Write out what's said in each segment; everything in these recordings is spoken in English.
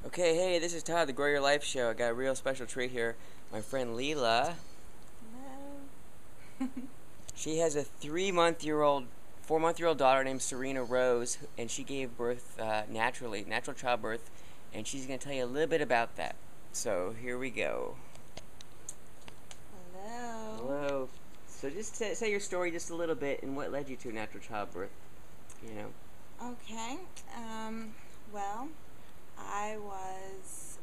Okay, hey, this is Todd, the Grow Your Life Show. I got a real special treat here. My friend Lila. Hello. She has a 4-month-year-old daughter named Surina Rose, and she gave birth naturally, natural childbirth, and she's going to tell you a little bit about that. So here we go. Hello. Hello. So just say your story just a little bit and what led you to natural childbirth. You know. Okay. Well, I was.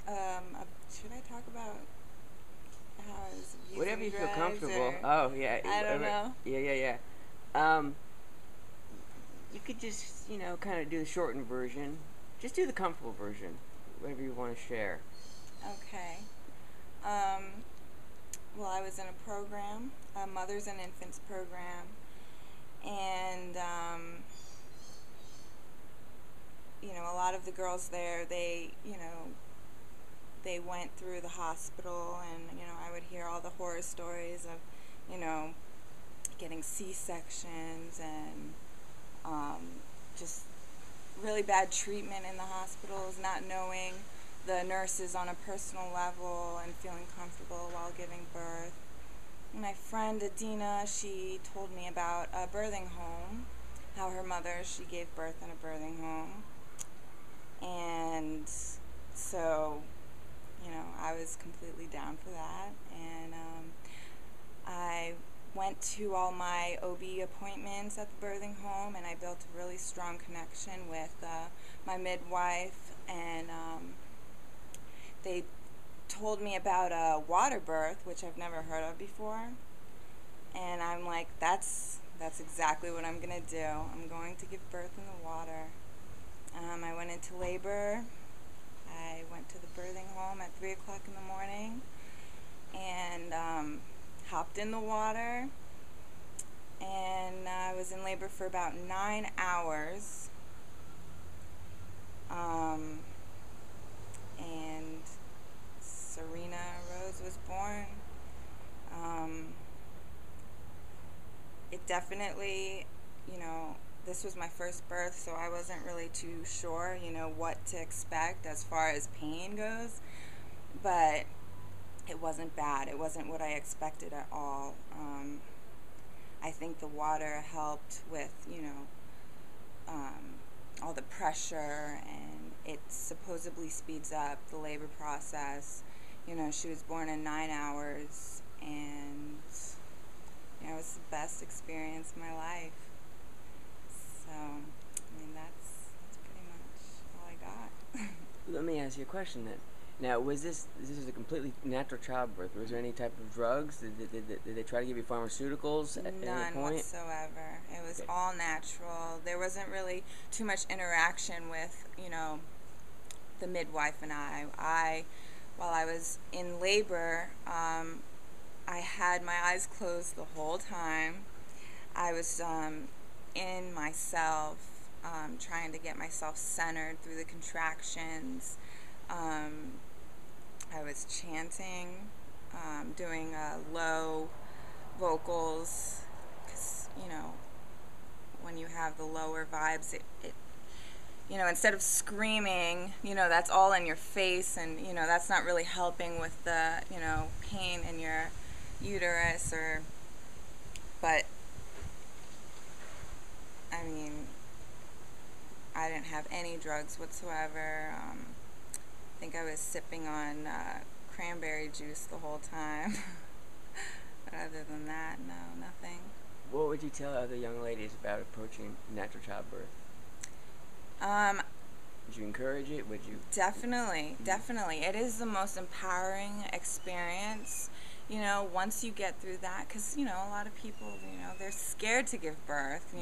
Should I talk about how I was abusing Whatever you feel drugs comfortable. or Oh yeah. I don't know. Yeah. You could just kind of do the shortened version. Just do the comfortable version. Whatever you want to share. Okay. Well, I was in a program, a mothers and infants program, and a lot of the girls there, they went through the hospital, and I would hear all the horror stories of getting C-sections and just really bad treatment in the hospitals, not knowing the nurses on a personal level and feeling comfortable while giving birth. My friend Adina, she told me about a birthing home, how her mother, she gave birth in a birthing home. And so, I was completely down for that. And I went to all my OB appointments at the birthing home, and I built a really strong connection with my midwife, and they told me about a waterbirth, which I've never heard of before. And I'm like, that's exactly what I'm going to do. I'm going to give birth in the water. I went into labor. I went to the birthing home at 3 o'clock in the morning and hopped in the water. And I was in labor for about 9 hours. And Surina Rose was born. It definitely, this was my first birth, so I wasn't really too sure, what to expect as far as pain goes. But it wasn't bad. It wasn't what I expected at all. I think the water helped with, all the pressure, and it supposedly speeds up the labor process. She was born in 9 hours, and it was the best experience of my life. So, that's pretty much all I got. Let me ask you a question then. Now, was this is a completely natural childbirth? Was there any type of drugs? Did they try to give you pharmaceuticals at any None point? whatsoever. It was Okay. all natural. There wasn't really too much interaction with, the midwife and I. While I was in labor, I had my eyes closed the whole time. I was in myself, trying to get myself centered through the contractions. I was chanting, doing low vocals, because, when you have the lower vibes, it instead of screaming, that's all in your face, and, that's not really helping with the, pain in your uterus, but, I mean, I didn't have any drugs whatsoever. I think I was sipping on cranberry juice the whole time. But other than that, no, nothing. What would you tell other young ladies about approaching natural childbirth? Um, Would you encourage it? Would you? Definitely. It is the most empowering experience, once you get through that, because, a lot of people, they're scared to give birth.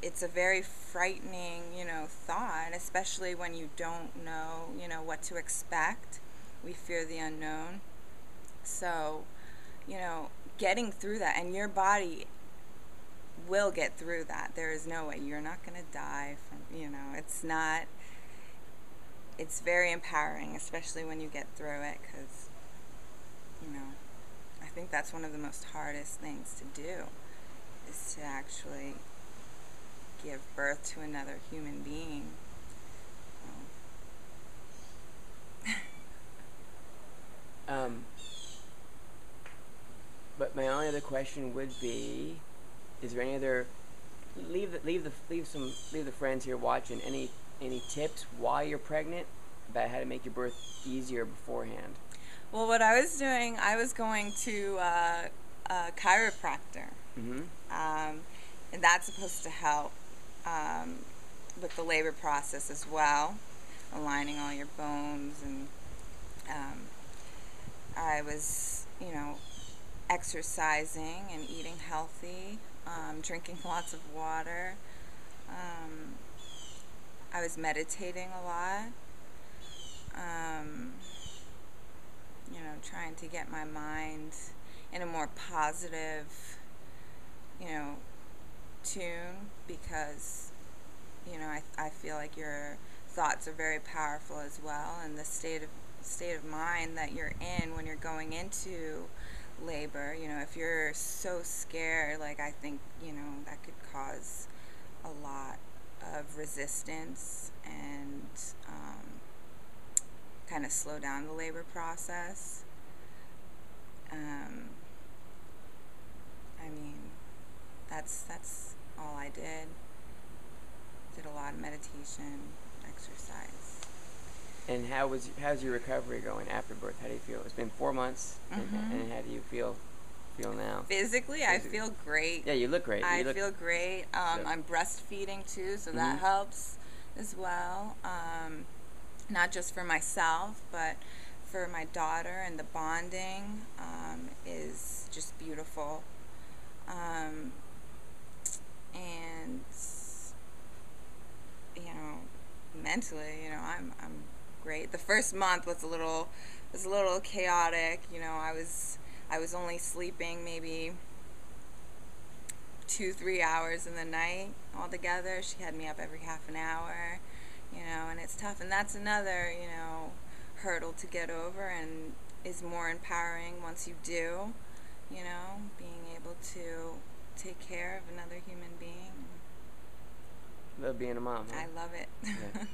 It's a very frightening, thought, especially when you don't know, what to expect. We fear the unknown. So, getting through that, and your body will get through that. There is no way. You're not going to die from, it's very empowering, especially when you get through it, because, I think that's one of the most hardest things to do, is to actually give birth to another human being. But my only other question would be, is there any other, leave the friends here watching any tips while you're pregnant about how to make your birth easier beforehand? Well, what I was doing, I was going to a chiropractor. Mm-hmm. And that's supposed to help with the labor process as well, aligning all your bones. And I was, exercising and eating healthy, drinking lots of water. I was meditating a lot, trying to get my mind in a more positive, tune, because, I feel like your thoughts are very powerful as well, and the state of mind that you're in when you're going into labor. If you're so scared, like, I think, that could cause a lot of resistance and kind of slow down the labor process. That's all I did. Did a lot of meditation, exercise. And how's your recovery going after birth? How do you feel? It's been 4 months, and how do you feel now? Physically, I feel great. Yeah, you look great. I feel great. I'm breastfeeding too, so that helps as well. Not just for myself, but for my daughter, and the bonding is just beautiful. And mentally, I'm great. The first month was a little chaotic. I was only sleeping maybe 2-3 hours in the night altogether. She had me up every half an hour, and it's tough. And that's another, hurdle to get over, and is more empowering once you do, being able to take care of another human being. Love being a mom, huh? I love it. Yeah.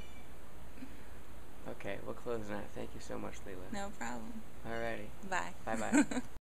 Okay, we'll close now. Thank you so much, Lila. No problem. Alrighty. Bye. Bye-bye.